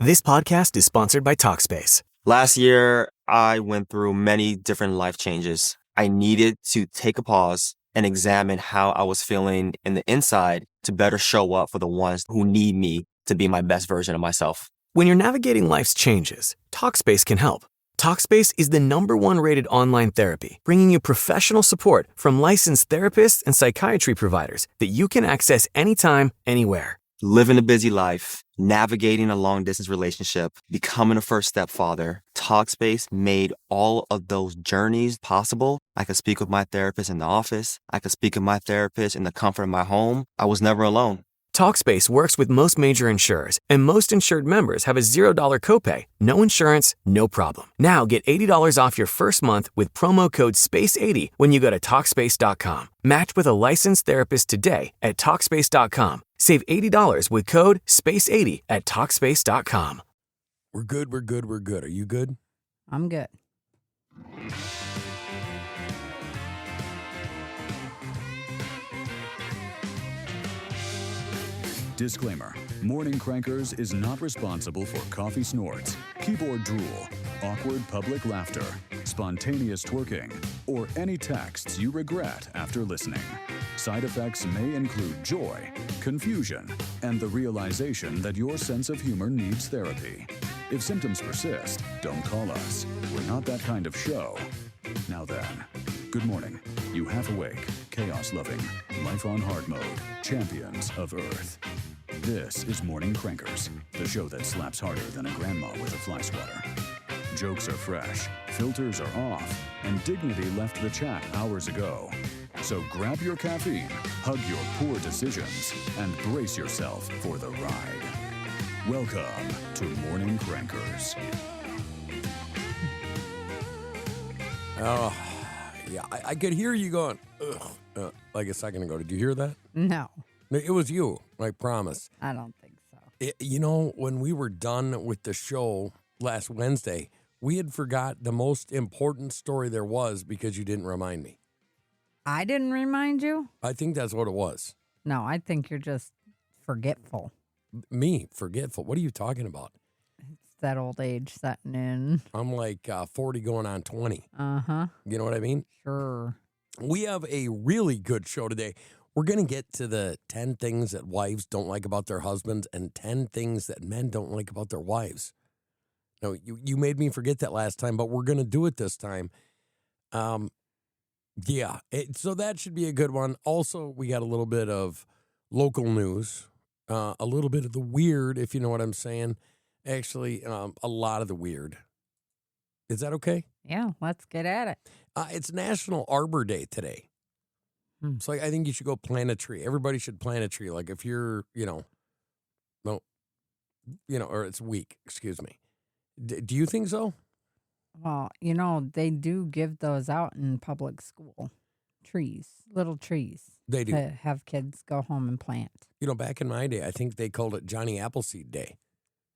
This podcast is sponsored by Talkspace. Last year, I went through many different life changes. I needed to take a pause and examine how I was feeling in the inside to better show up for the ones who need me to be my best version of myself. When you're navigating life's changes, Talkspace can help. Talkspace is the #1 rated online therapy, bringing you professional support from licensed therapists and psychiatry providers that you can access anytime, anywhere. Living a busy life, navigating a long-distance relationship, becoming a first-step father, Talkspace made all of those journeys possible. I could speak with my therapist in the office. I could speak with my therapist in the comfort of my home. I was never alone. Talkspace works with most major insurers, and most insured members have a $0 copay. No insurance, no problem. Now get $80 off your first month with promo code SPACE80 when you go to Talkspace.com. Match with a licensed therapist today at Talkspace.com. Save $80 with code SPACE80 at Talkspace.com. We're good. Are you good? I'm good. Disclaimer. Morning Crankers is not responsible for coffee snorts, keyboard drool, awkward public laughter, spontaneous twerking, or any texts you regret after listening. Side effects may include joy, confusion, and the realization that your sense of humor needs therapy. If symptoms persist, don't call us. We're not that kind of show. Now then, good morning. You half-awake, chaos-loving, life-on-hard mode, champions of Earth. This is Morning Crankers, the show that slaps harder than a grandma with a fly swatter. Jokes are fresh, filters are off, and dignity left the chat hours ago. So grab your caffeine, hug your poor decisions, and brace yourself for the ride. Welcome to Morning Crankers. Oh, yeah, I could hear you going, ugh, like a second ago. Did you hear that? No, It was you, I promise. I don't think so. When we were done with the show last Wednesday, we had forgot the most important story there was because you didn't remind me. I didn't remind you? I think that's what it was. No, I think you're just forgetful. Me, forgetful. What are you talking about? It's that old age setting in. I'm like 40 going on 20. Uh-huh. You know what I mean? Sure. We have a really good show today. We're going to get to the 10 things that wives don't like about their husbands and 10 things that men don't like about their wives. No, you made me forget that last time, but we're going to do it this time. So that should be a good one. Also, we got a little bit of local news, a little bit of the weird, if you know what I'm saying. Actually, a lot of the weird. Is that okay? Yeah, let's get at it. It's National Arbor Day today. So I think you should go plant a tree. Everybody should plant a tree. Like if you're, or it's weak, excuse me. Do you think so? Well, they do give those out in public school. Trees, little trees. They do. To have kids go home and plant. Back in my day, I think they called it Johnny Appleseed Day.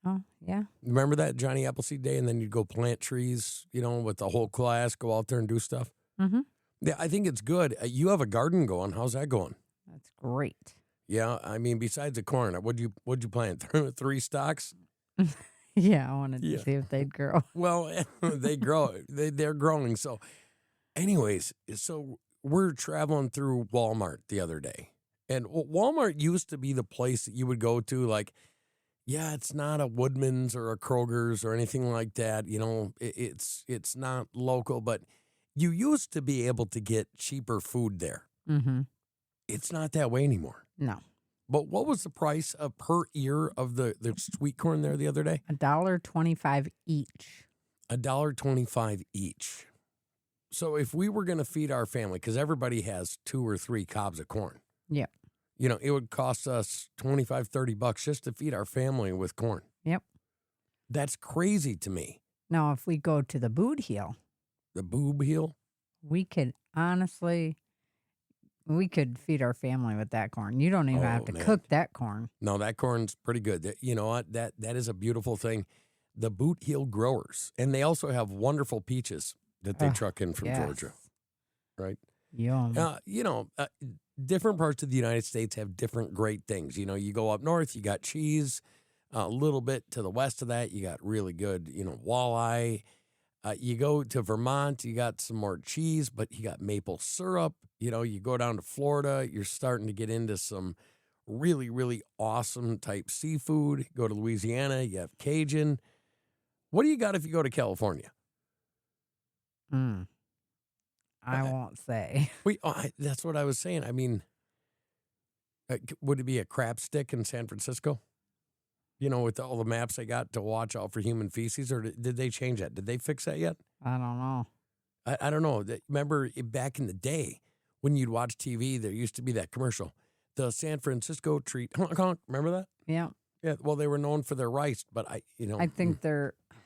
Oh, yeah. Remember that, Johnny Appleseed Day? And then you'd go plant trees, with the whole class, go out there and do stuff. Mm-hmm. Yeah, I think it's good. You have a garden going. How's that going? That's great. Yeah, I mean, besides the corn, what'd you plant? 3 stalks? Yeah, I wanted to see if they'd grow. Well, they grow. They're growing. So, anyways, we're traveling through Walmart the other day. And Walmart used to be the place that you would go to, like, yeah, it's not a Woodman's or a Kroger's or anything like that. It's not local, but you used to be able to get cheaper food there. Mm-hmm. It's not that way anymore. No. But what was the price per ear of the sweet corn there the other day? $1.25 each. $1.25 each. So if we were going to feed our family, because everybody has 2 or 3 cobs of corn. Yep. It would cost us $25-$30 just to feed our family with corn. Yep. That's crazy to me. Now, if we go to the boot heel. The boob heel? We could feed our family with that corn. You don't even have to cook that corn. No, that corn's pretty good. You know what? That is a beautiful thing. The boot heel growers. And they also have wonderful peaches that they truck in from Georgia. Right? Yum. Different parts of the United States have different great things. You go up north, you got cheese. A little bit to the west of that, you got really good, walleye. You go to Vermont, you got some more cheese, but you got maple syrup. You go down to Florida, you're starting to get into some really, really awesome type seafood. Go to Louisiana, you have Cajun. What do you got if you go to California? I won't say. That's what I was saying. I mean, would it be a crab stick in San Francisco? With all the maps they got to watch out for human feces, or did they change that? Did they fix that yet? I don't know. I don't know. Remember back in the day when you'd watch TV, there used to be that commercial, the San Francisco treat. Remember that? Yeah. Yeah. Well, they were known for their rice, but I think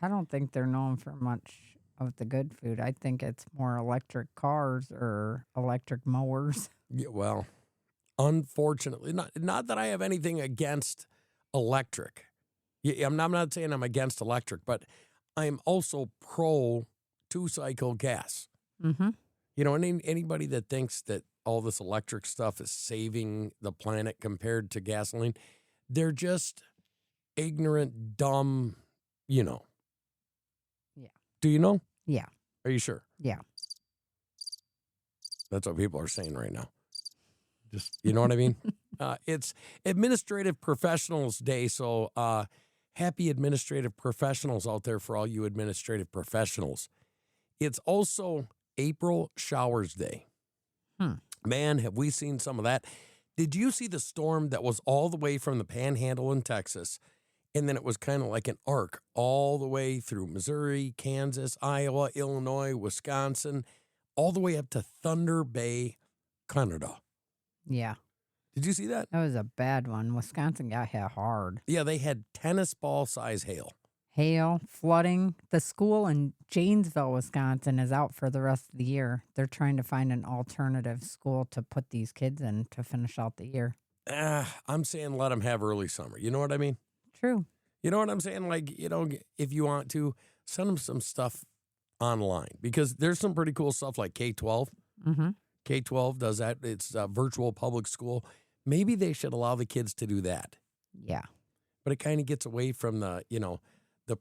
I don't think they're known for much of the good food. I think it's more electric cars or electric mowers. Yeah, well, unfortunately, not that I have anything against electric. Yeah, I'm not saying I'm against electric, but I'm also pro 2-cycle gas. Mm-hmm. And anybody that thinks that all this electric stuff is saving the planet compared to gasoline, they're just ignorant, dumb, Yeah. Do you know? Yeah. Are you sure? Yeah. That's what people are saying right now. Just, you know what I mean? It's Administrative Professionals Day, so happy administrative professionals out there for all you administrative professionals. It's also April Showers Day. Man, have we seen some of that. Did you see the storm that was all the way from the Panhandle in Texas, and then it was kind of like an arc all the way through Missouri, Kansas, Iowa, Illinois, Wisconsin, all the way up to Thunder Bay, Canada? Yeah. Did you see that? That was a bad one. Wisconsin got hit hard. Yeah, they had tennis ball size hail. Hail, flooding. The school in Janesville, Wisconsin is out for the rest of the year. They're trying to find an alternative school to put these kids in to finish out the year. I'm saying let them have early summer. You know what I mean? True. You know what I'm saying? Like, if you want to, send them some stuff online because there's some pretty cool stuff like K-12. Mm-hmm. K-12 does that. It's a virtual public school. Maybe they should allow the kids to do that. Yeah. But it kind of gets away from the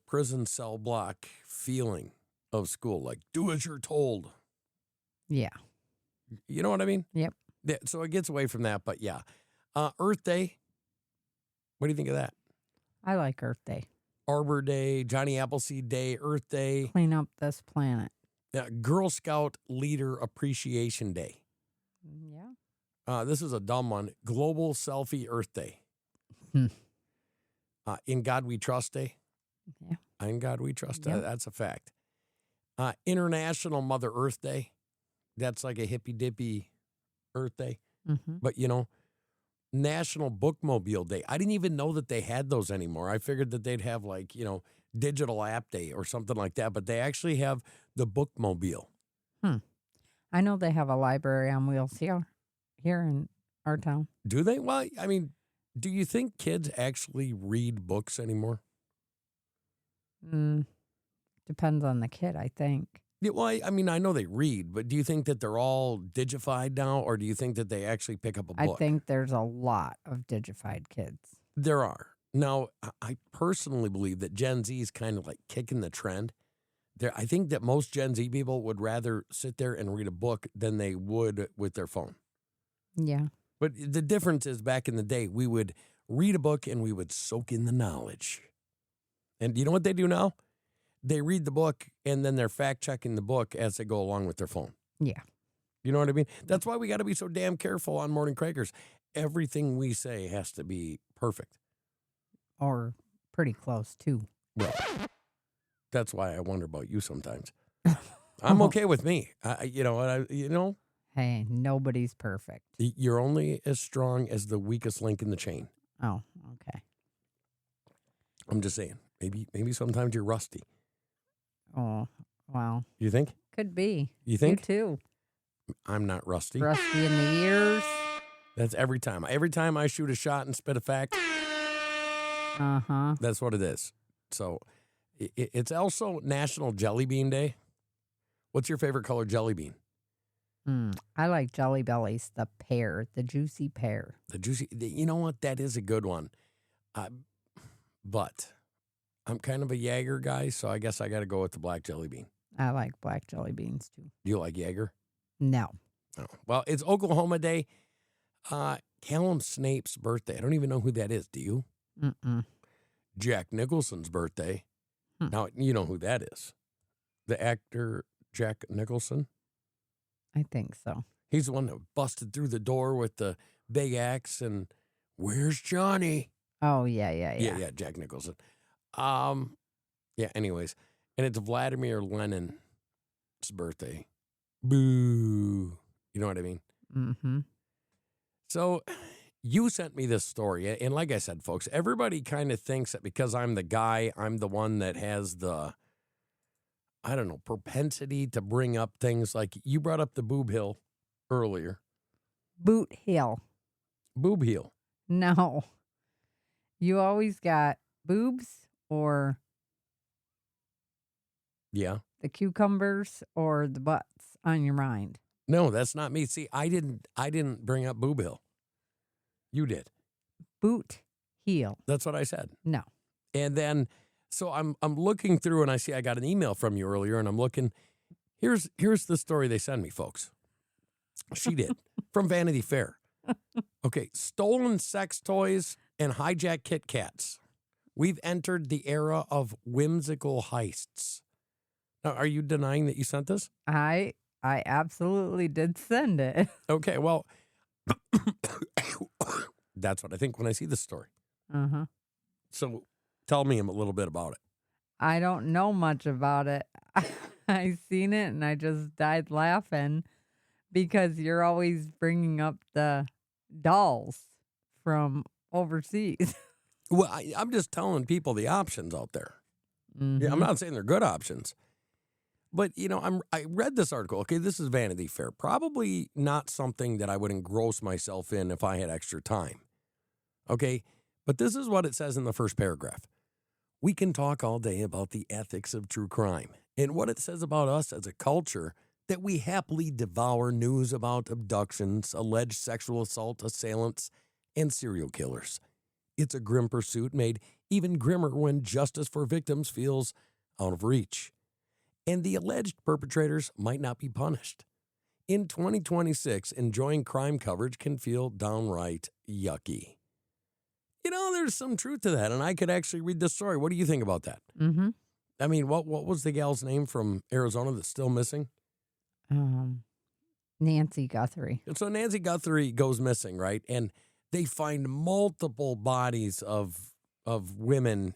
prison cell block feeling of school. Like, do as you're told. Yeah. You know what I mean? Yep. Yeah, so it gets away from that, but yeah. Earth Day. What do you think of that? I like Earth Day. Arbor Day, Johnny Appleseed Day, Earth Day. Clean up this planet. Yeah, Girl Scout Leader Appreciation Day. Yeah. This is a dumb one. Global Selfie Earth Day. In God We Trust Day. Yeah. In God We Trust. Yep. That's a fact. International Mother Earth Day. That's like a hippy-dippy Earth Day. Mm-hmm. But, National Bookmobile Day. I didn't even know that they had those anymore. I figured that they'd have Digital App Day or something like that, but they actually have the Bookmobile. I know they have a library on wheels here in our town. Do they? Well, I mean, do you think kids actually read books anymore? Depends on the kid, I think. Yeah, well, I mean, I know they read, but do you think that they're all digified now, or do you think that they actually pick up a book? I think there's a lot of digified kids. There are. Now, I personally believe that Gen Z is kind of like kicking the trend. I think that most Gen Z people would rather sit there and read a book than they would with their phone. Yeah. But the difference is back in the day, we would read a book and we would soak in the knowledge. And you know what they do now? They read the book and then they're fact-checking the book as they go along with their phone. Yeah. You know what I mean? That's why we got to be so damn careful on Morning Crackers. Everything we say has to be perfect. Or pretty close, too. Right. That's why I wonder about you sometimes. I'm okay with me. Hey, nobody's perfect. You're only as strong as the weakest link in the chain. Oh, okay. I'm just saying. Maybe sometimes you're rusty. Oh, wow. You think? Could be. You think? You too. I'm not rusty. Rusty in the ears. That's every time. Every time I shoot a shot and spit a fact. Uh-huh. That's what it is. So it's also National Jelly Bean Day. What's your favorite color jelly bean? I like Jelly Bellies, the pear, the juicy pear. You know what? That is a good one. But I'm kind of a Jaeger guy, so I guess I got to go with the black jelly bean. I like black jelly beans too. Do you like Jaeger? No. Oh. Well, it's Oklahoma Day. Callum Snape's birthday. I don't even know who that is. Do you? Mm-mm. Jack Nicholson's birthday. Now, you know who that is. The actor Jack Nicholson. I think so. He's the one that busted through the door with the big axe and where's Johnny? Oh, yeah. Yeah, Jack Nicholson. Anyways. And it's Vladimir Lenin's birthday. Boo. You know what I mean? Mm-hmm. So you sent me this story. And like I said, folks, everybody kind of thinks that because I'm the guy, I'm the one that has the, I don't know, propensity to bring up things like you brought up the boob hill earlier. Boot heel. Boob heel. No. You always got boobs or Yeah. the cucumbers or the butts on your mind. No, that's not me. See, I didn't bring up boob hill. You did. Boot heel. That's what I said. No. And then so I'm looking through and I see I got an email from you earlier and I'm looking. Here's the story they send me, folks. She did from Vanity Fair. Okay, stolen sex toys and hijacked Kit Kats. We've entered the era of whimsical heists. Now, are you denying that you sent this? I absolutely did send it. Okay, well, that's what I think when I see this story. Uh-huh. So tell me a little bit about it. I don't know much about it. I seen it and I just died laughing because you're always bringing up the dolls from overseas. Well, I'm just telling people the options out there. Mm-hmm. Yeah, I'm not saying they're good options. But, you know, I read this article. Okay, this is Vanity Fair. Probably not something that I would engross myself in if I had extra time. Okay, but this is what it says in the first paragraph. We can talk all day about the ethics of true crime and what it says about us as a culture that we happily devour news about abductions, alleged sexual assault assailants, and serial killers. It's a grim pursuit made even grimmer when justice for victims feels out of reach. And the alleged perpetrators might not be punished. In 2026, enjoying crime coverage can feel downright yucky. You know, there's some truth to that, and I could actually read this story. What do you think about that? Mm-hmm. I mean, what was the gal's name from Arizona that's still missing? Nancy Guthrie. So Nancy Guthrie goes missing, right? And they find multiple bodies of women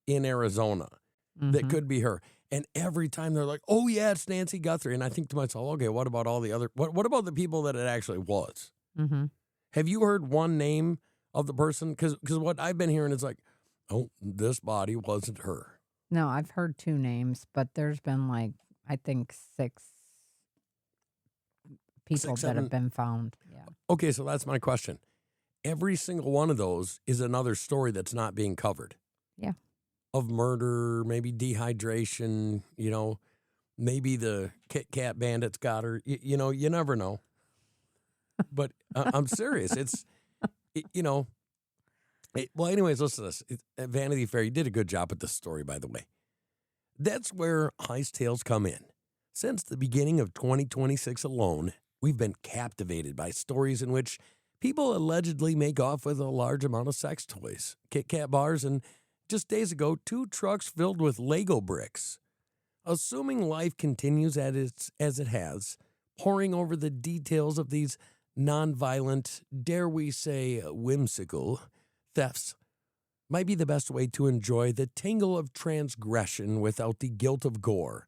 in Arizona that could be her. And every time they're like, oh, yeah, it's Nancy Guthrie. And I think to myself, okay, what about all the other, what about the people that it actually was? Mm-hmm. Have you heard one name of the person? Because what I've been hearing is like, oh, this body wasn't her. No, I've heard 2 names, but there's been like, I think 6 people that have been found. Yeah. Okay, so that's my question. Every single one of those is another story that's not being covered. Yeah. Of murder, maybe dehydration, you know, maybe the Kit Kat bandits got her. You know, you never know. But I'm serious. Well, anyways, listen to this. At Vanity Fair, you did a good job with this story, by the way. That's where heist tales come in. Since the beginning of 2026 alone, we've been captivated by stories in which people allegedly make off with a large amount of sex toys, Kit Kat bars, and just days ago, 2 trucks filled with Lego bricks. Assuming life continues as it has, poring over the details of these nonviolent, dare we say whimsical, thefts might be the best way to enjoy the tingle of transgression without the guilt of gore.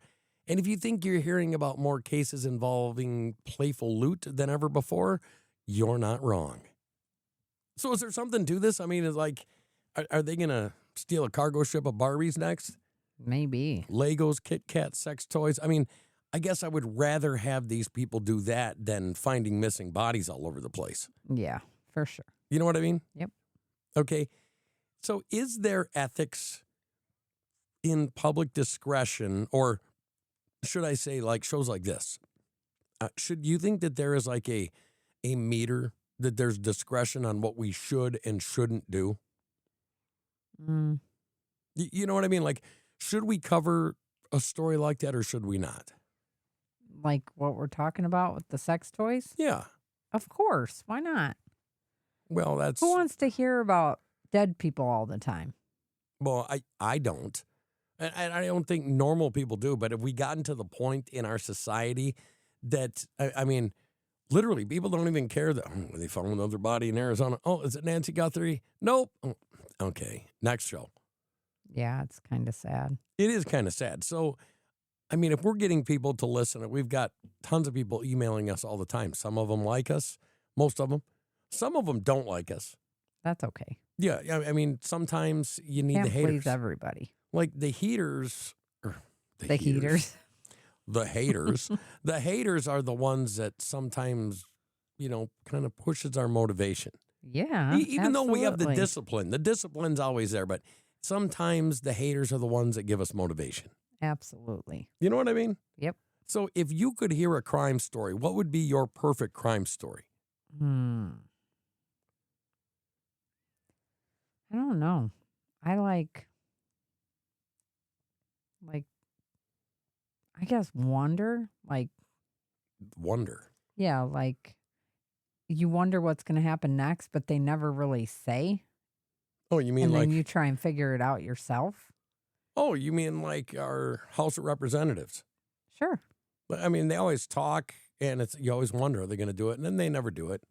And if you think you're hearing about more cases involving playful loot than ever before, you're not wrong. So is there something to this? I mean, it's like, are they going to steal a cargo ship of Barbies next? Maybe. Legos, Kit Kat, sex toys. I mean, I guess I would rather have these people do that than finding missing bodies all over the place. Yeah, for sure. You know what I mean? Yep. Okay. So is there ethics in public discretion, or should I say like shows like this? Should you think that there is like a meter, that there's discretion on what we should and shouldn't do? You know what I mean? Like, should we cover a story like that or should we not? Like what we're talking about with the sex toys? Yeah. Of course. Why not? Well, that's Who wants to hear about dead people all the time? well, I don't. And I don't think normal people do, but if we gotten to the point in our society that I mean, literally people don't even care that they found another body in Arizona. Oh, is it Nancy Guthrie? Nope. Oh, okay. Next show. Yeah, it's kind of sad. It is kind of sad. So, I mean, if we're getting people to listen, we've got tons of people emailing us all the time. Some of them like us, most of them. Some of them don't like us. That's okay. Yeah, I mean, sometimes you need Can't the haters. please everybody. Like the heaters, or The heaters. the haters. The haters are the ones that sometimes, kind of pushes our motivation. Yeah. Even though we have the absolutely. discipline's always there, but sometimes the haters are the ones that give us motivation. Absolutely. You know what I mean? Yep. So if you could hear a crime story, what would be your perfect crime story? I don't know. I like, I guess wonder. Wonder. Yeah, like you wonder what's going to happen next, but they never really say. Oh, you mean And like then you try and figure it out yourself. Oh, you mean like our House of Representatives? Sure. But I mean, they always talk, and you always wonder, are they going to do it? And then they never do it.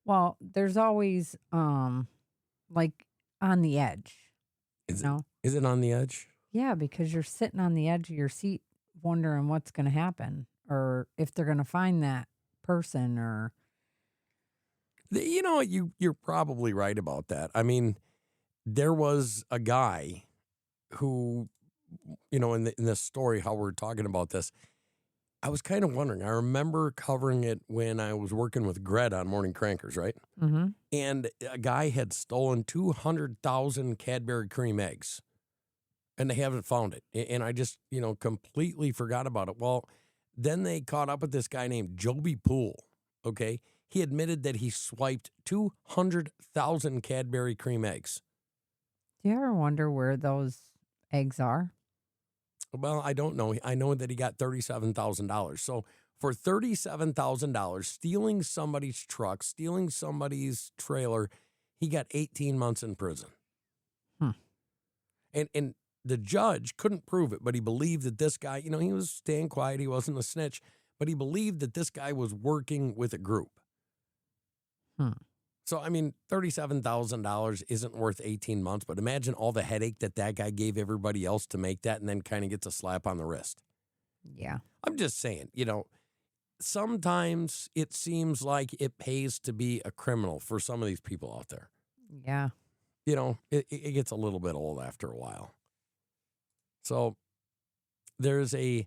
Well, there's always like on the edge. Is No. Is it on the edge? Yeah, because you're sitting on the edge of your seat wondering what's going to happen or if they're going to find that person or You're probably right about that. I mean, there was a guy who, in this story, how we're talking about this, I was kind of wondering. I remember covering it when I was working with Gret on Morning Crankers, right? mm-hmm. And a guy had stolen 200,000 Cadbury cream eggs, and they haven't found it. And I just, completely forgot about it. Well, then they caught up with this guy named Joby Poole, okay? He admitted that he swiped 200,000 Cadbury cream eggs. Do you ever wonder where those eggs are? Well, I don't know. I know that he got $37,000. So for $37,000, stealing somebody's truck, stealing somebody's trailer, he got 18 months in prison. And the judge couldn't prove it, but he believed that this guy, he was staying quiet. He wasn't a snitch, but he believed that this guy was working with a group. So, I mean, $37,000 isn't worth 18 months, but imagine all the headache that guy gave everybody else to make that and then kind of gets a slap on the wrist. Yeah. I'm just saying, sometimes it seems like it pays to be a criminal for some of these people out there. Yeah. It gets a little bit old after a while. So there's a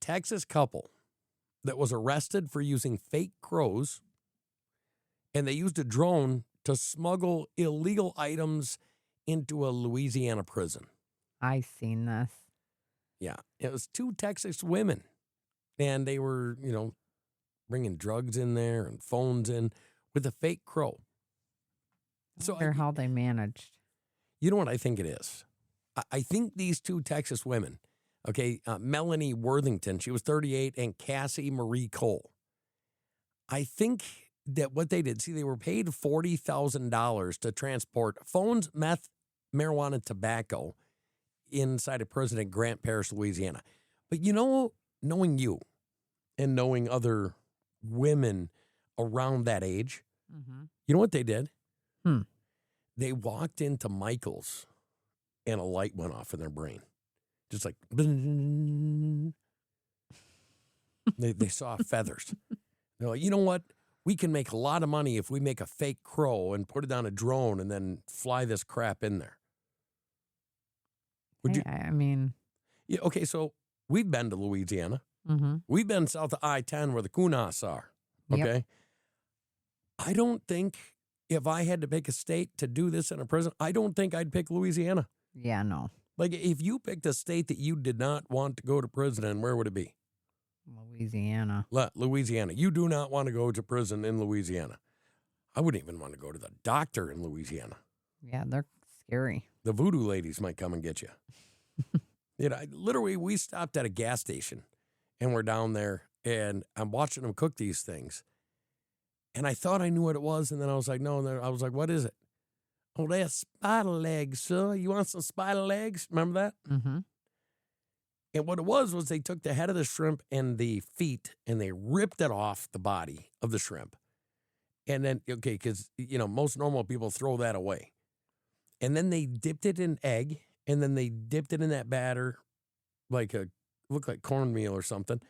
Texas couple that was arrested for using fake crows, and they used a drone to smuggle illegal items into a Louisiana prison. I seen this. Yeah, it was 2 Texas women, and they were, bringing drugs in there and phones in with a fake crow. I wonder how they managed. You know what I think it is? I think these 2 Texas women, okay, Melanie Worthington, she was 38, and Cassie Marie Cole. I think that what they did, they were paid $40,000 to transport phones, meth, marijuana, tobacco inside a prison in Grant Parish, Louisiana. But knowing you and knowing other women around that age, you know what they did? They walked into Michael's and a light went off in their brain. Just like, they saw feathers. They're like, you know what? We can make a lot of money if we make a fake crow and put it on a drone and then fly this crap in there. I mean. Yeah, okay, so we've been to Louisiana. We've been south of I-10 where the Kunas are. Okay? Yep. I don't think if I had to pick a state to do this in a prison, I don't think I'd pick Louisiana. Yeah, no. Like, if you picked a state that you did not want to go to prison in, where would it be? Louisiana. Louisiana. You do not want to go to prison in Louisiana. I wouldn't even want to go to the doctor in Louisiana. Yeah, they're scary. The voodoo ladies might come and get you. Literally, we stopped at a gas station, and we're down there, and I'm watching them cook these things. And I thought I knew what it was, and then I was like, no. And then I was like, what is it? Oh, that's spider legs, sir. You want some spider legs? Remember that? Mm-hmm. And what it was they took the head of the shrimp and the feet, and they ripped it off the body of the shrimp. And then, because, most normal people throw that away. And then they dipped it in egg, and then they dipped it in that batter, looked like cornmeal or something,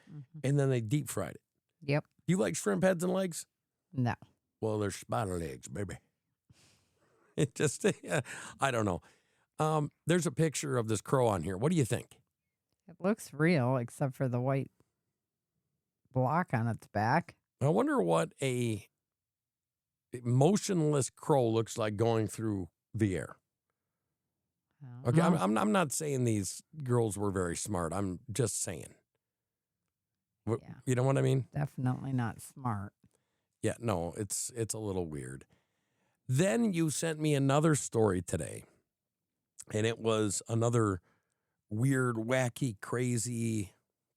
and then they deep fried it. Yep. You like shrimp heads and legs? No. Well, they're spider legs, baby. It just, I don't know. There's a picture of this crow on here. What do you think? It looks real, except for the white block on its back. I wonder what a motionless crow looks like going through the air. Okay, I'm not saying these girls were very smart. I'm just saying. Yeah. You know what I mean? Definitely not smart. Yeah, no, it's a little weird. Then you sent me another story today, and it was another weird, wacky, crazy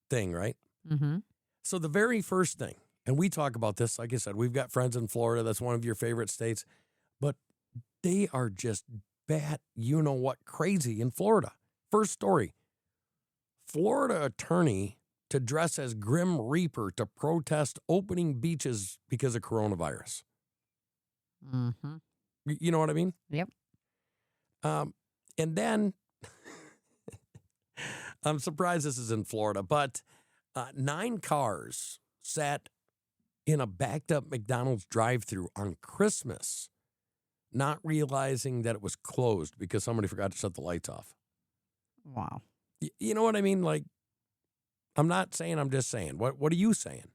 thing, right? Mm-hmm. So the very first thing, and we talk about this, like I said, we've got friends in Florida. That's one of your favorite states, but they are just bat, crazy in Florida. First story, Florida attorney to dress as Grim Reaper to protest opening beaches because of coronavirus. Mm-hmm. You know what I mean? Yep. And then, I'm surprised this is in Florida, but 9 cars sat in a backed up McDonald's drive-thru on Christmas, not realizing that it was closed because somebody forgot to shut the lights off. Wow. You know what I mean? Like, I'm not saying, I'm just saying. What are you saying?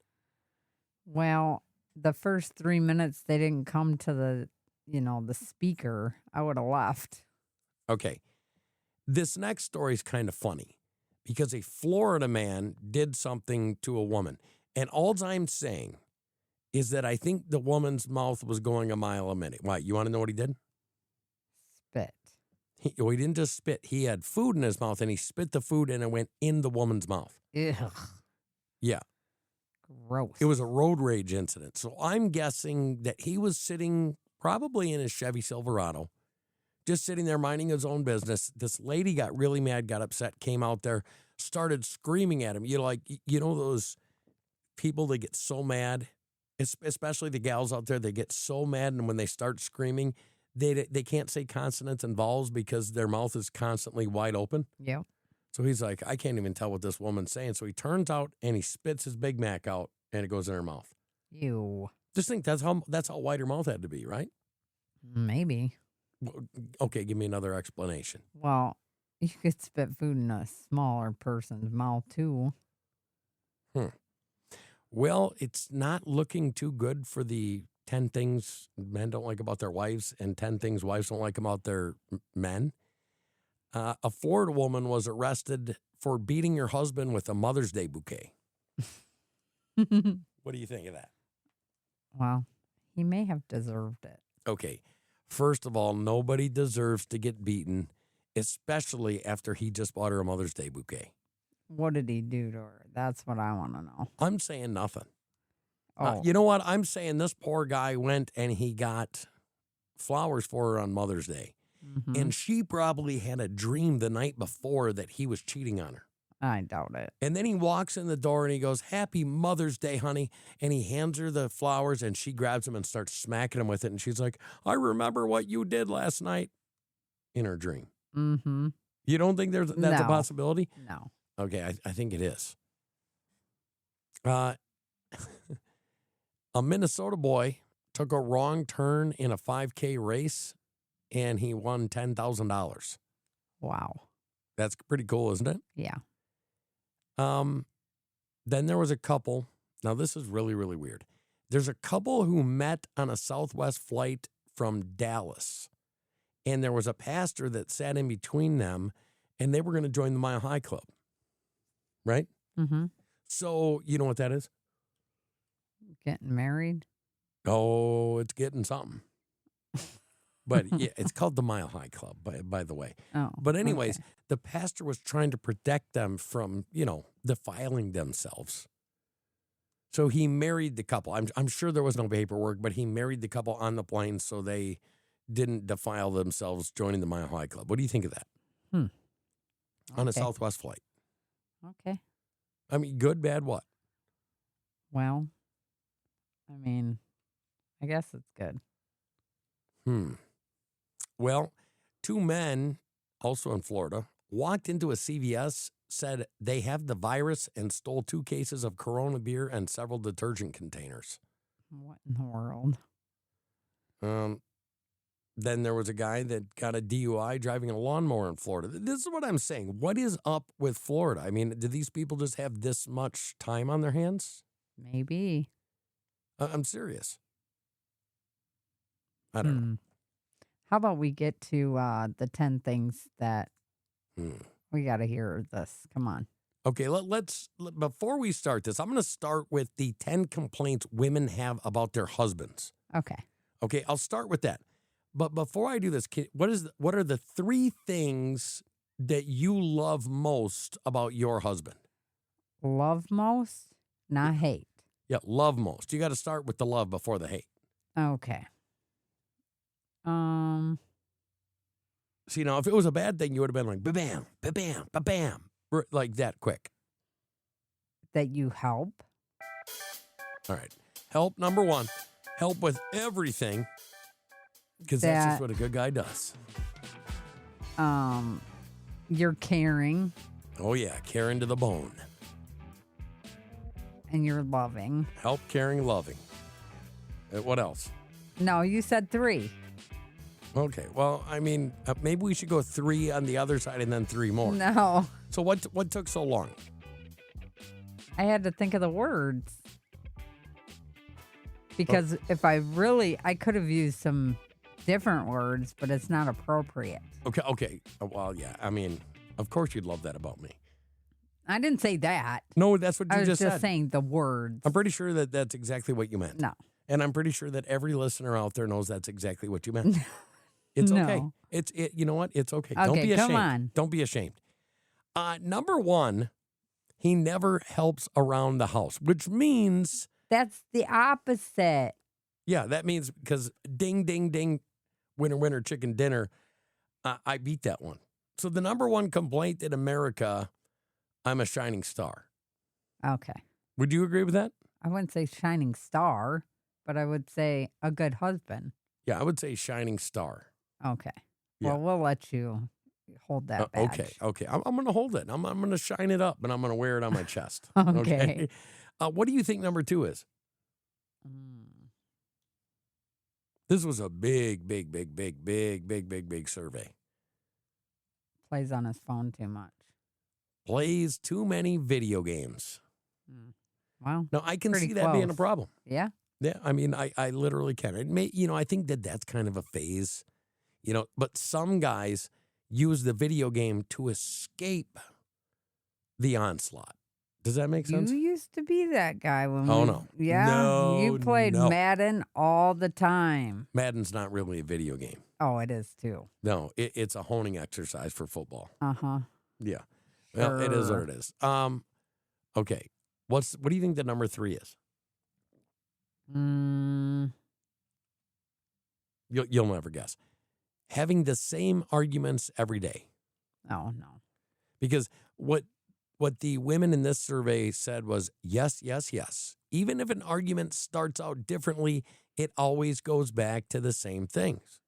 Well, the first 3 minutes they didn't come to the speaker, I would have left. Okay. This next story is kind of funny because a Florida man did something to a woman. And all I'm saying is that I think the woman's mouth was going a mile a minute. Why? You want to know what he did? Spit. He didn't just spit. He had food in his mouth, and he spit the food, and it went in the woman's mouth. Ugh. Yeah. Gross. It was a road rage incident. So I'm guessing that he was sitting probably in his Chevy Silverado, just sitting there minding his own business. This lady got really mad, got upset, came out there, started screaming at him. Those people that get so mad, especially the gals out there, they get so mad, and when they start screaming, they can't say consonants and vowels because their mouth is constantly wide open. Yep. So he's like, I can't even tell what this woman's saying. So he turns out and he spits his Big Mac out, and it goes in her mouth. Ew. Just think that's how wide her mouth had to be, right? Maybe. Okay, give me another explanation. Well, you could spit food in a smaller person's mouth too. Well, it's not looking too good for the 10 things men don't like about their wives and 10 things wives don't like about their men. A Florida woman was arrested for beating her husband with a Mother's Day bouquet. What do you think of that? Well, he may have deserved it. Okay. First of all, nobody deserves to get beaten, especially after he just bought her a Mother's Day bouquet. What did he do to her? That's what I want to know. I'm saying nothing. Oh. You know what? I'm saying this poor guy went and he got flowers for her on Mother's Day. Mm-hmm. And she probably had a dream the night before that he was cheating on her. I doubt it. And then he walks in the door and he goes, "Happy Mother's Day, honey." And he hands her the flowers and she grabs them and starts smacking him with it. And she's like, "I remember what you did last night," in her dream. Mm-hmm. You don't think that's a possibility? No. Okay, I think it is. A Minnesota boy took a wrong turn in a 5K race and he won $10,000. Wow. That's pretty cool, isn't it? Yeah. Then there was a couple. Now, this is really, really weird. There's a couple who met on a Southwest flight from Dallas, and there was a pastor that sat in between them, and they were going to join the Mile High Club, right? Mm-hmm. So, you know what that is? Getting married? Oh, it's getting something. But yeah, it's called the Mile High Club, by the way. Oh, But anyways, okay. the pastor was trying to protect them from, defiling themselves. So he married the couple. I'm sure there was no paperwork, but he married the couple on the plane so they didn't defile themselves joining the Mile High Club. What do you think of that? On a Okay. Southwest flight? Okay. I mean, good, bad, what? Well, I mean, I guess it's good. Well, two men, also in Florida, walked into a CVS, said they have the virus, and stole 2 cases of Corona beer and several detergent containers. What in the world? Then there was a guy that got a DUI driving a lawnmower in Florida. This is what I'm saying. What is up with Florida? I mean, do these people just have this much time on their hands? Maybe. I'm serious. I don't know. How about we get to the 10 things that we got to hear this? Come on. Okay, let's before we start this, I'm going to start with the 10 complaints women have about their husbands. Okay. Okay, I'll start with that. But before I do this, what are the 3 things that you love most about your husband? Love most, not hate. Yeah, love most. You got to start with the love before the hate. Okay. See, now, if it was a bad thing, you would have been like, ba-bam, ba-bam, ba-bam, like that quick. That you help. All right. Help, number 1. Help with everything, because that's just what a good guy does. You're caring. Oh, yeah, caring to the bone. And you're loving. Help, caring, loving. What else? No, you said 3. Okay, well, I mean, maybe we should go 3 on the other side and then 3 more. No. So what took so long? I had to think of the words. Because if I could have used some different words, but it's not appropriate. Okay. Well, yeah, I mean, of course you'd love that about me. I didn't say that. No, that's what you I was just just said. saying the words. I'm pretty sure that that's exactly what you meant. No. And I'm pretty sure that every listener out there knows that's exactly what you meant. It's okay. No. You know what? It's okay. Okay, Don't be ashamed. come on. Don't be ashamed. Number 1, he never helps around the house, which means, That's the opposite. yeah, that means because ding, ding, ding, winner, winner, chicken dinner, I beat that one. So the number 1 complaint in America, I'm a shining star. Okay. Would you agree with that? I wouldn't say shining star, but I would say a good husband. Yeah, I would say shining star. Okay. Yeah. Well, we'll let you hold that badge. Okay. I'm going to hold it. I'm going to shine it up, and I'm going to wear it on my chest. Okay. What do you think number 2 is? This was a big survey. Plays on his phone too much. Plays too many video games. Well, Now, I can pretty see that being a close. problem. Yeah. Yeah, I mean, I literally can. It may, I think that's kind of a phase, but some guys use the video game to escape the onslaught. Does that make sense? You used to be that guy when Oh, we... no. Yeah? No, You played no. Madden all the time. Madden's not really a video game. Oh, it is too. No, it's a honing exercise for football. Uh-huh. Yeah. Well, it is what Sure. it is. Okay. What do you think the number 3 is? You'll never guess. Having the same arguments every day. Oh, no. Because what the women in this survey said was yes. Even if an argument starts out differently, it always goes back to the same things.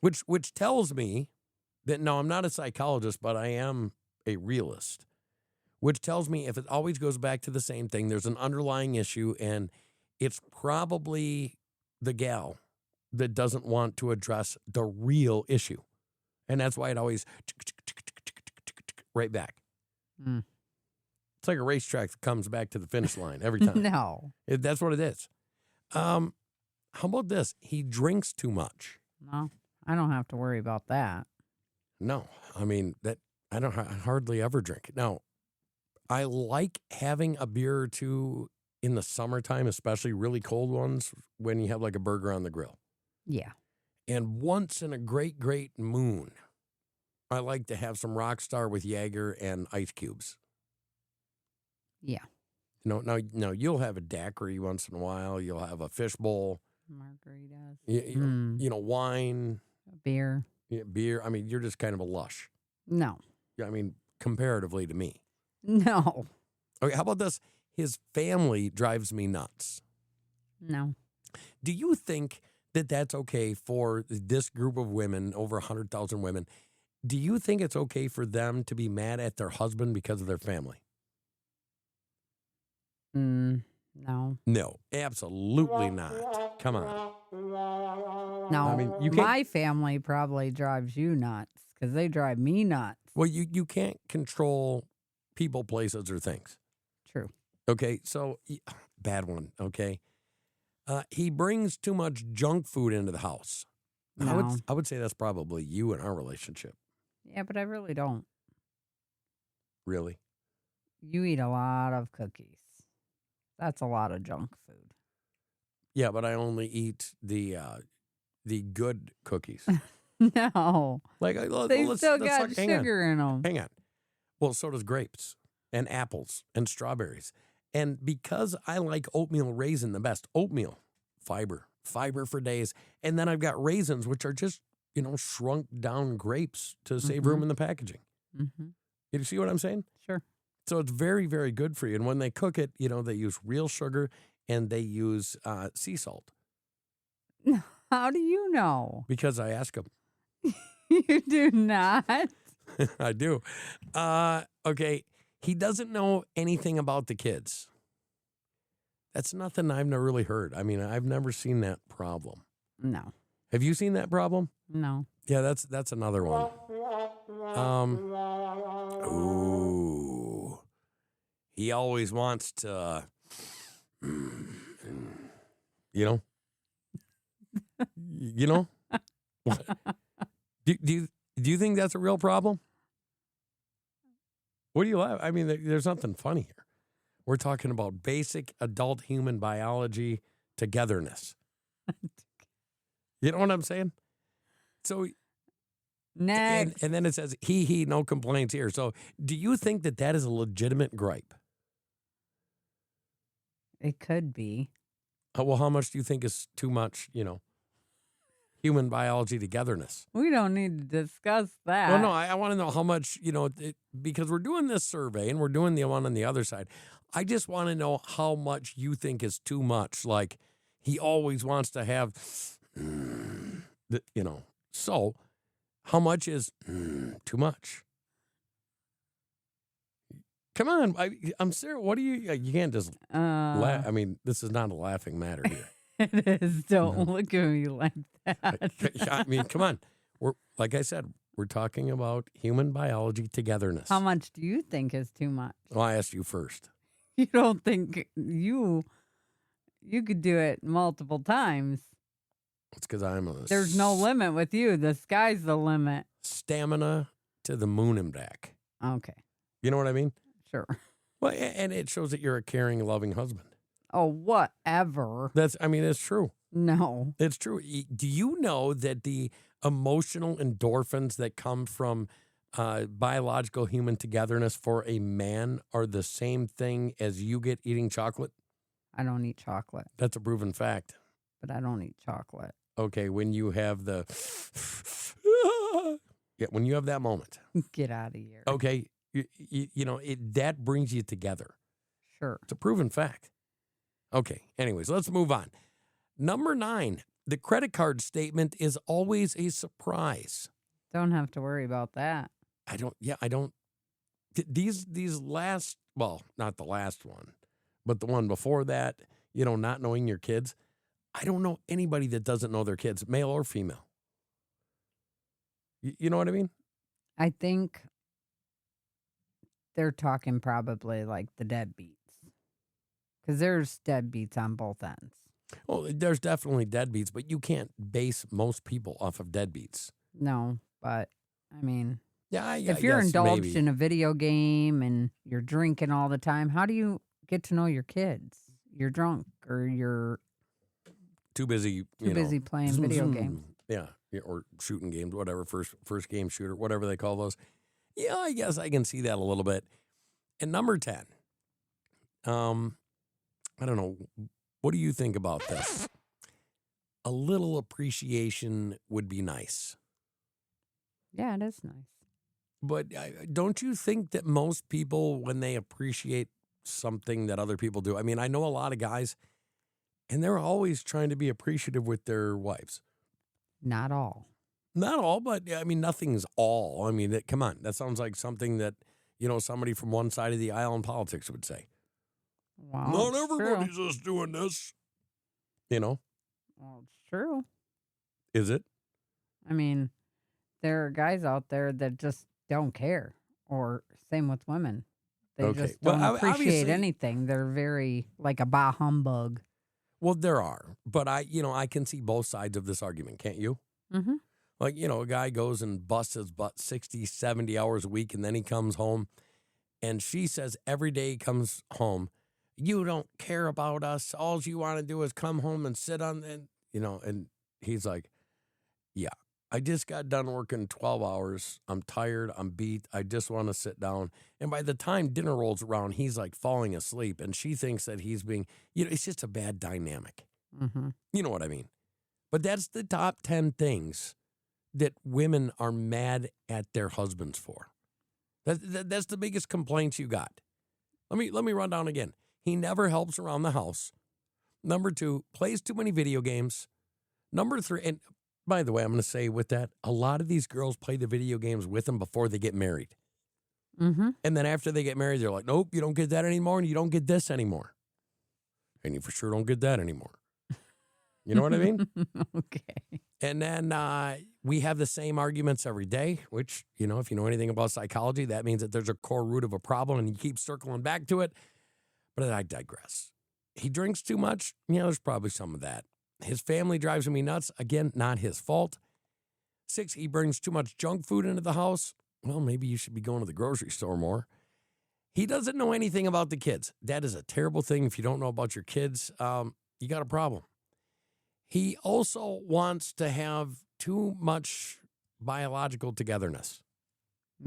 Which tells me that, no, I'm not a psychologist, but I am a realist. Which tells me if it always goes back to the same thing, there's an underlying issue, and it's probably the gal that doesn't want to address the real issue. And that's why it always right back. It's like a racetrack that comes back to the finish line every time. No. That's what it is. How about this? He drinks too much. No. I don't have to worry about that. No, I mean, I hardly ever drink. Now, I like having a beer or 2 in the summertime, especially really cold ones when you have like a burger on the grill. Yeah. And once in a great, great moon, I like to have some Rockstar with Jaeger and ice cubes. Yeah. Now you'll have a daiquiri once in a while. You'll have a fishbowl. Margaritas. Wine. Beer. Beer. I mean, you're just kind of a lush. No. I mean, comparatively to me. No. Okay, how about this? His family drives me nuts. No. Do you think that that's okay for this group of women, over 100,000 women? Do you think it's okay for them to be mad at their husband because of their family? No. No, absolutely not. Come on. No. I mean, you can't. My family probably drives you nuts because they drive me nuts. Well, you can't control people, places, or things. True. Okay, so bad one. Okay, he brings too much junk food into the house. No. I would say that's probably you in our relationship. Yeah, but I really don't. Really? You eat a lot of cookies. That's a lot of junk food. Yeah, but I only eat the good cookies. No. Like They still got sugar in them. Hang on. Well, so does grapes and apples and strawberries. And because I like oatmeal raisin the best, oatmeal, fiber for days. And then I've got raisins, which are just, shrunk down grapes to save room in the packaging. Mm-hmm. You see what I'm saying? Sure. So it's very, very good for you. And when they cook it, they use real sugar and they use sea salt. How do you know? Because I ask them. You do not. I do. Okay. He doesn't know anything about the kids. That's nothing I've never really heard. I mean, I've never seen that problem. No. Have you seen that problem? No. Yeah, that's another one. Ooh. He always wants to, What? Do you think that's a real problem? What do you laugh? I mean, there's nothing funny here. We're talking about basic adult human biology togetherness. You know what I'm saying? So next, and then it says he no complaints here. So do you think that is a legitimate gripe? It could be. Well, how much do you think is too much? Human biology togetherness. We don't need to discuss that. Well, no, I want to know how much, because we're doing this survey and we're doing the one on the other side. I just want to know how much you think is too much. Like, he always wants to have, So, how much is too much? Come on. I'm serious. What do you can't just laugh. I mean, this is not a laughing matter here. It is. Don't look at me like that. I mean, come on. Like I said, we're talking about human biology togetherness. How much do you think is too much? Well, I asked you first. You don't think you could do it multiple times? It's because There's no limit with you. The sky's the limit. Stamina to the moon and back. Okay. You know what I mean? Sure. Well, and it shows that you're a caring, loving husband. Oh, whatever. It's true. No. It's true. Do you know that the emotional endorphins that come from biological human togetherness for a man are the same thing as you get eating chocolate? I don't eat chocolate. That's a proven fact. But I don't eat chocolate. Okay, when you have the when you have that moment. Get out of here. Okay, that brings you together. Sure. It's a proven fact. Okay, anyways, let's move on. Number 9, the credit card statement is always a surprise. Don't have to worry about that. I don't. These last, well, not the last one, but the one before that, not knowing your kids. I don't know anybody that doesn't know their kids, male or female. You know what I mean? I think they're talking probably like the deadbeats. Because there's deadbeats on both ends. Well, there's definitely deadbeats, but you can't base most people off of deadbeats. No, but I mean, if you're indulged in a video game and you're drinking all the time, how do you get to know your kids? You're drunk or you're too busy. Busy playing video games. Yeah, or shooting games, whatever, first game shooter, whatever they call those. Yeah, I guess I can see that a little bit. And number 10, I don't know. What do you think about this? A little appreciation would be nice. Yeah, it is nice. But don't you think that most people, when they appreciate something that other people do, I mean, I know a lot of guys, and they're always trying to be appreciative with their wives. Not all. Not all, but I mean, nothing's all. I mean, come on. That sounds like something that, somebody from one side of the aisle in politics would say. Well, Not it's everybody's true. just doing this. Well, it's true. Is it? I mean, there are guys out there that just don't care. Or same with women. They Okay. just Well, don't appreciate obviously- anything. They're very like a bah humbug. Well, there are, but I can see both sides of this argument, can't you? Mm-hmm. Like, a guy goes and busts his butt 60, 70 hours a week, and then he comes home, and she says every day he comes home, you don't care about us. All you want to do is come home and sit on, and he's like, yeah, I just got done working 12 hours. I'm tired. I'm beat. I just want to sit down. And by the time dinner rolls around, he's like falling asleep, and she thinks that he's being, it's just a bad dynamic. Mm-hmm. You know what I mean? But that's the top 10 things that women are mad at their husbands for. That's the biggest complaints you got. Let me run down again. He never helps around the house. Number 2, plays too many video games. Number 3, and by the way, I'm going to say with that, a lot of these girls play the video games with him before they get married. Mm-hmm. And then after they get married, they're like, nope, you don't get that anymore, and you don't get this anymore. And you for sure don't get that anymore. You know what I mean? Okay. And then we have the same arguments every day, which, if you know anything about psychology, that means that there's a core root of a problem and you keep circling back to it. But I digress. He drinks too much. There's probably some of that. His family drives me nuts. Again, not his fault. 6, he brings too much junk food into the house. Well, maybe you should be going to the grocery store more. He doesn't know anything about the kids. That is a terrible thing. If you don't know about your kids, you got a problem. He also wants to have too much biological togetherness.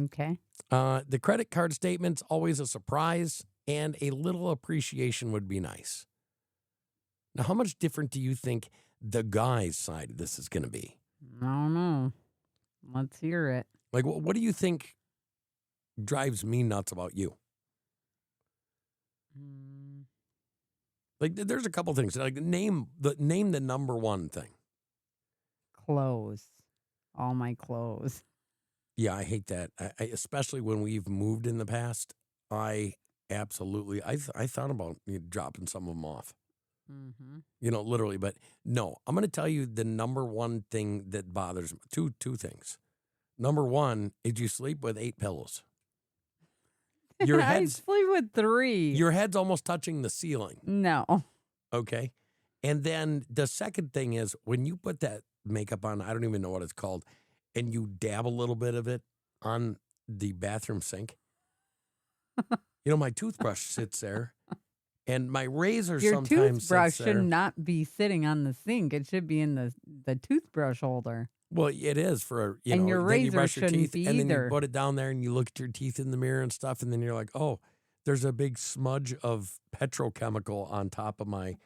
Okay. The credit card statement's always a surprise, and a little appreciation would be nice. Now, how much different do you think the guy's side of this is going to be? I don't know. Let's hear it. Like, what do you think drives me nuts about you? Like, there's a couple things. Like, name the number one thing. Clothes. All my clothes. Yeah, I hate that. I especially when we've moved in the past. I absolutely. I thought about dropping some of them off. Mm-hmm. Literally. But no, I'm going to tell you the number one thing that bothers me. Two things. Number one is you sleep with 8 pillows. Your I head's sleep with 3. your head's almost touching the ceiling. No. Okay. And then the second thing is when you put that makeup on, I don't even know what it's called, and you dab a little bit of it on the bathroom sink. My toothbrush sits there, and my razor Your sometimes toothbrush sits there. should not be sitting on the sink. It should be in the toothbrush holder. Well, it is for, And your then you razor brush your shouldn't teeth, be and then you either. put it down there, and you look at your teeth in the mirror and stuff, and then you're like, oh, there's a big smudge of petrochemical on top of my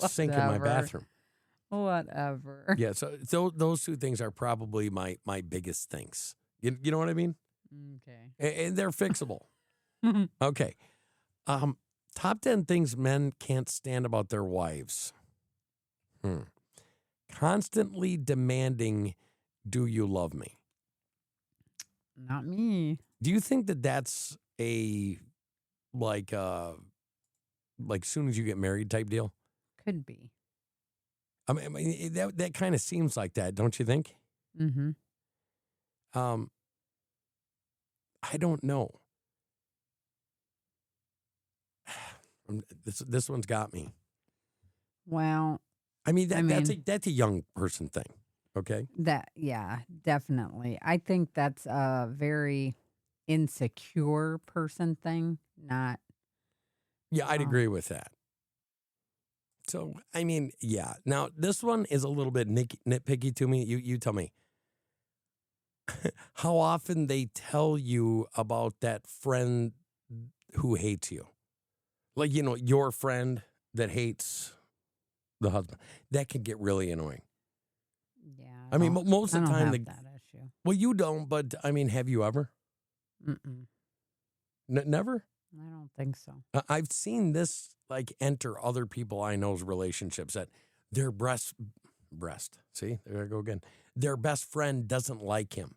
sink in my Whatever. bathroom. Whatever. Yeah, so those two things are probably my biggest things. You know what I mean? Okay. And they're fixable. Okay. Top 10 things men can't stand about their wives. Constantly demanding, do you love me? Not me. Do you think that that's a like soon as you get married type deal? Could be. I mean that kind of seems like that, don't you think? Mm-hmm. I don't know. This one's got me. Well, I mean that's a young person thing. Okay. yeah, definitely. I think that's a very insecure person thing, not. Yeah, I'd agree with that. So, I mean, yeah. Now, this one is a little bit nitpicky to me. You tell me. how often they tell you about that friend who hates you. Like, your friend that hates the husband. That can get really annoying. Yeah. I mean, most of the time, have that issue. well, you don't, but I mean, have you ever? Mm-mm. Never? I don't think so. I've seen this like enter other people I know's relationships that their breast, see, there I go again. Their best friend doesn't like him.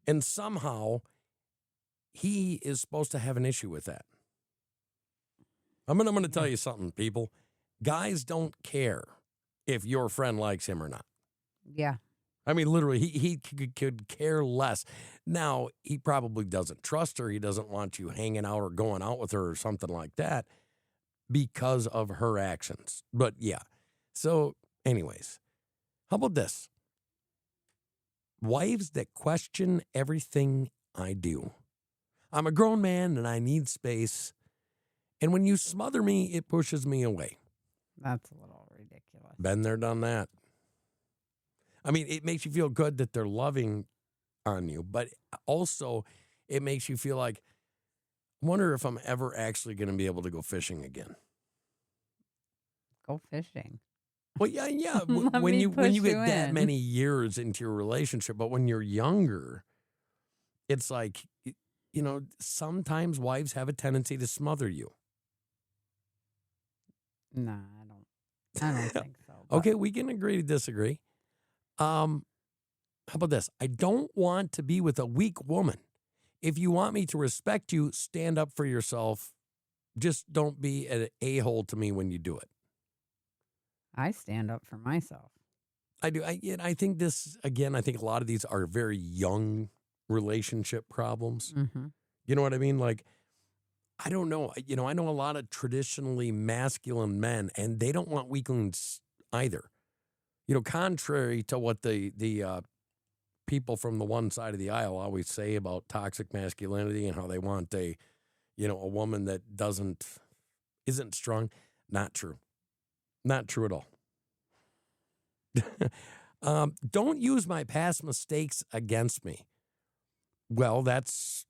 And somehow he is supposed to have an issue with that. I'm going to tell you something, people. Guys don't care if your friend likes him or not. Yeah. I mean, literally, he could care less. Now, he probably doesn't trust her. He doesn't want you hanging out or going out with her or something like that because of her actions. But yeah. So, anyways, how about this? Wives that question everything I do. I'm a grown man and I need space. And when you smother me, it pushes me away. That's a little ridiculous. Been there, done that. I mean, it makes you feel good that they're loving on you, but also it makes you feel like, I wonder if I'm ever actually going to be able to go fishing again. Go fishing. Well, yeah. Let when me you push get you that in. many years into your relationship, but when you're younger, it's like, sometimes wives have a tendency to smother you. Nah, I don't think so. But Okay, we can agree to disagree. How about this? I don't want to be with a weak woman. If you want me to respect you, stand up for yourself. Just don't be an a-hole to me when you do it. I stand up for myself. I do. I think this, again, I think a lot of these are very young relationship problems. Mm-hmm. You know what I mean? Like, I don't know. I know a lot of traditionally masculine men, and they don't want weaklings either. Contrary to what the people from the one side of the aisle always say about toxic masculinity and how they want a woman that isn't strong. Not true. Not true at all. Don't use my past mistakes against me. Well, that's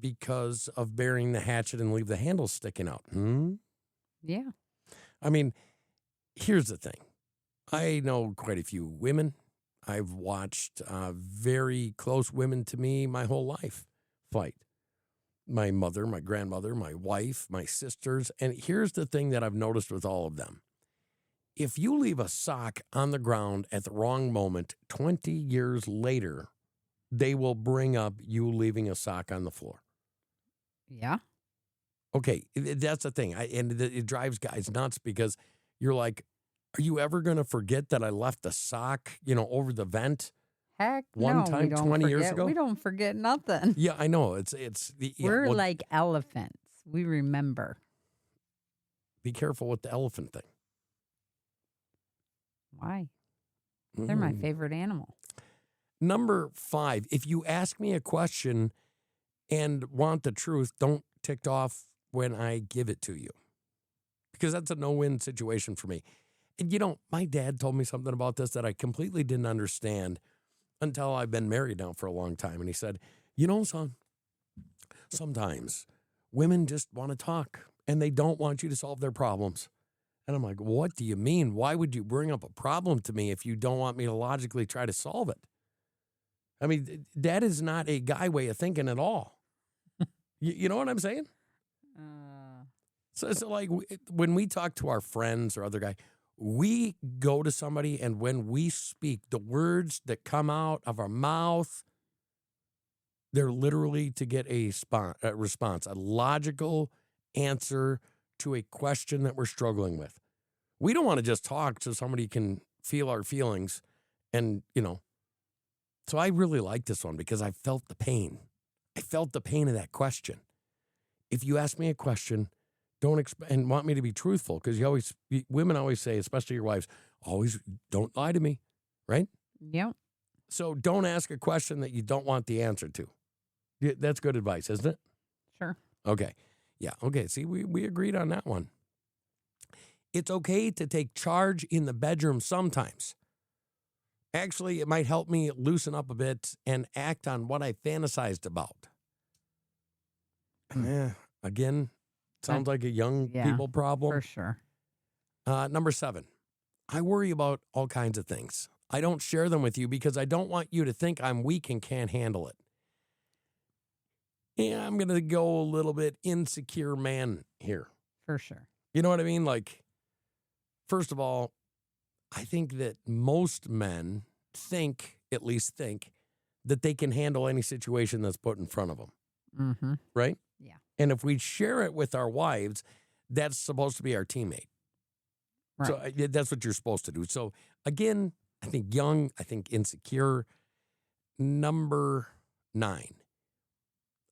because of burying the hatchet and leave the handle sticking out. Yeah. I mean, here's the thing. I know quite a few women. I've watched very close women to me my whole life fight. My mother, my grandmother, my wife, my sisters. And here's the thing that I've noticed with all of them. If you leave a sock on the ground at the wrong moment, 20 years later, they will bring up you leaving a sock on the floor. Yeah. Okay, that's the thing. It drives guys nuts because you're like, are you ever going to forget that I left the sock, over the vent? Heck One no, time, we don't 20 forget. years ago? We don't forget nothing. Yeah, I know. We're like elephants. We remember. Be careful with the elephant thing. Why? They're my favorite animal. Number 5, if you ask me a question and want the truth, don't tick off when I give it to you. Because that's a no-win situation for me. And my dad told me something about this that I completely didn't understand until I've been married now for a long time. And he said, son, sometimes women just want to talk and they don't want you to solve their problems. And I'm like, what do you mean? Why would you bring up a problem to me if you don't want me to logically try to solve it? I mean, that is not a guy way of thinking at all. You know what I'm saying? So like when we talk to our friends or other guy, we go to somebody and when we speak, the words that come out of our mouth, they're literally to get a response, a logical answer to a question that we're struggling with. We don't want to just talk so somebody can feel our feelings and, So I really like this one because I felt the pain. I felt the pain of that question. If you ask me a question, don't and want me to be truthful, because women always say, especially your wives, always don't lie to me, right? Yep. So don't ask a question that you don't want the answer to. Yeah, that's good advice, isn't it? Sure. Okay. Yeah. Okay. See, we agreed on that one. It's okay to take charge in the bedroom sometimes. Actually, it might help me loosen up a bit and act on what I fantasized about. Again, sounds like a young Yeah, people problem. for sure. Number 7, I worry about all kinds of things. I don't share them with you because I don't want you to think I'm weak and can't handle it. Yeah, I'm going to go a little bit insecure man here. For sure. You know what I mean? Like, first of all, I think that most men at least think, that they can handle any situation that's put in front of them. Mm-hmm. Right? Yeah. And if we share it with our wives, that's supposed to be our teammate. Right. So that's what you're supposed to do. So again, I think young, I think insecure. Number 9,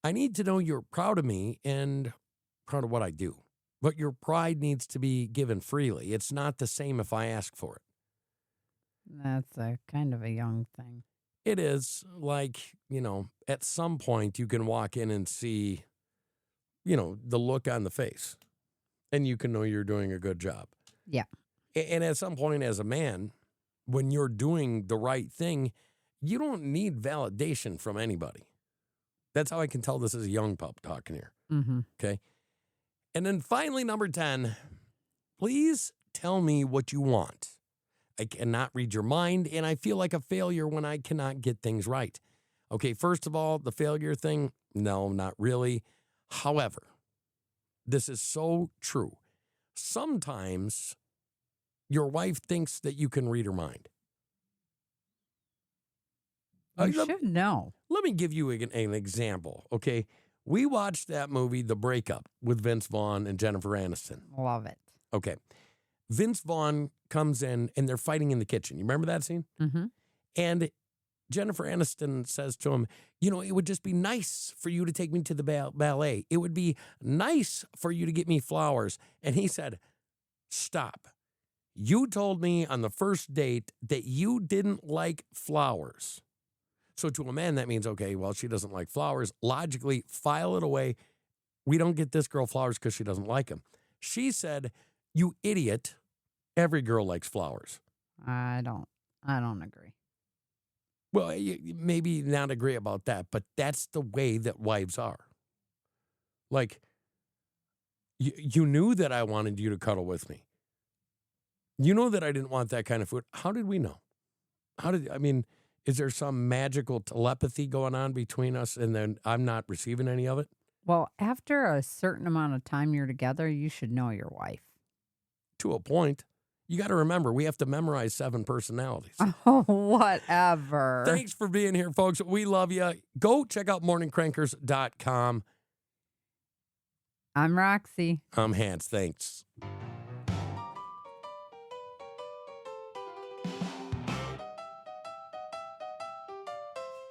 I need to know you're proud of me and proud of what I do. But your pride needs to be given freely. It's not the same if I ask for it. That's a kind of a young thing. It is like, at some point you can walk in and see, the look on the face and you can know you're doing a good job. Yeah. And at some point as a man, when you're doing the right thing, you don't need validation from anybody. That's how I can tell this is a young pup talking here. Mm-hmm. Okay. And then finally, number 10, please tell me what you want. I cannot read your mind, and I feel like a failure when I cannot get things right. Okay, first of all, the failure thing, no, not really. However, this is so true. Sometimes your wife thinks that you can read her mind. You should know. Let me give you an example, okay? We watched that movie, The Breakup, with Vince Vaughn and Jennifer Aniston. Love it. Okay. Vince Vaughn comes in and they're fighting in the kitchen. You remember that scene? Mm-hmm. And Jennifer Aniston says to him, it would just be nice for you to take me to the ballet. It would be nice for you to get me flowers. And he said, stop. You told me on the first date that you didn't like flowers. So to a man, that means, okay, well, she doesn't like flowers. Logically, file it away. We don't get this girl flowers because she doesn't like them. She said, you idiot. Every girl likes flowers. I don't agree. Well, maybe not agree about that, but that's the way that wives are. Like, you knew that I wanted you to cuddle with me. You know that I didn't want that kind of food. How did we know? Is there some magical telepathy going on between us and then I'm not receiving any of it? Well, after a certain amount of time you're together, you should know your wife. To a point. You got to remember, we have to memorize 7 personalities. Oh, whatever. Thanks for being here, folks. We love you. Go check out morningcrankers.com. I'm Roxy. I'm Hans. Thanks.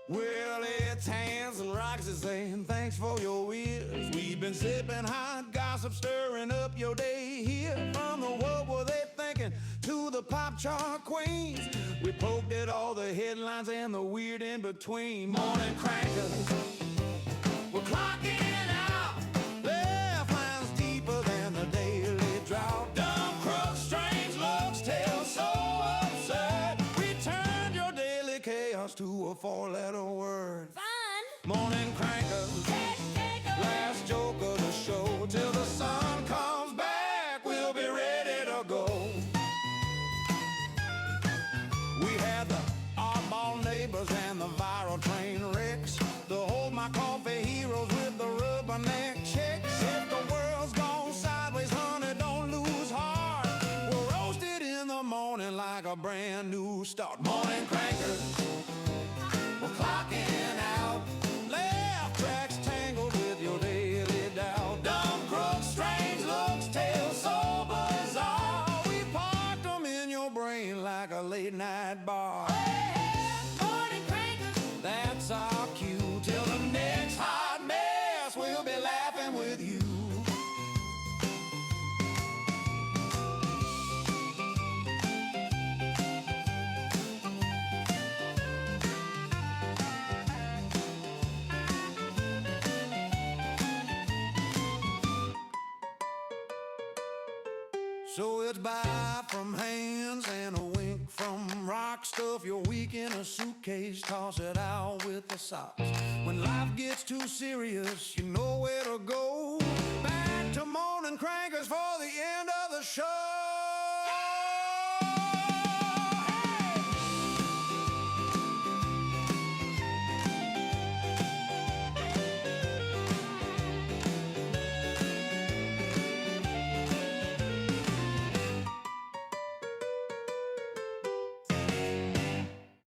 Well, it's Hans and Roxy saying thanks for your ears. We've been sipping hot gossip, stirring up your day here. From the what were they thinking to the pop chart queens. We poked at all the headlines and the weird in between. Morning crackers, we're clocking out. Left lines deeper than the daily drought. Dumb crooks, strange looks, tales so absurd. We turned your daily chaos to a 4-letter word. Fun. Morning crankers. Last joke of the show. Till the sun comes back, we'll be ready to go. We had the oddball neighbors and the viral train wrecks. The hold my coffee heroes with the rubberneck checks. If the world's gone sideways, honey, don't lose heart. We're roasted in the morning like a brand new start. Morning crankers. We're clocking out. Left tracks tangled with your daily doubt. Dumb crooks, strange looks, tales so bizarre. We parked them in your brain like a late night bar. Morning crankers. That's our cue. Till the next hot mess, we'll be laughing with you. So it's bye from Hands and a wink from Roxy. Stuff your week in a suitcase, toss it out with the socks. When life gets too serious, you know where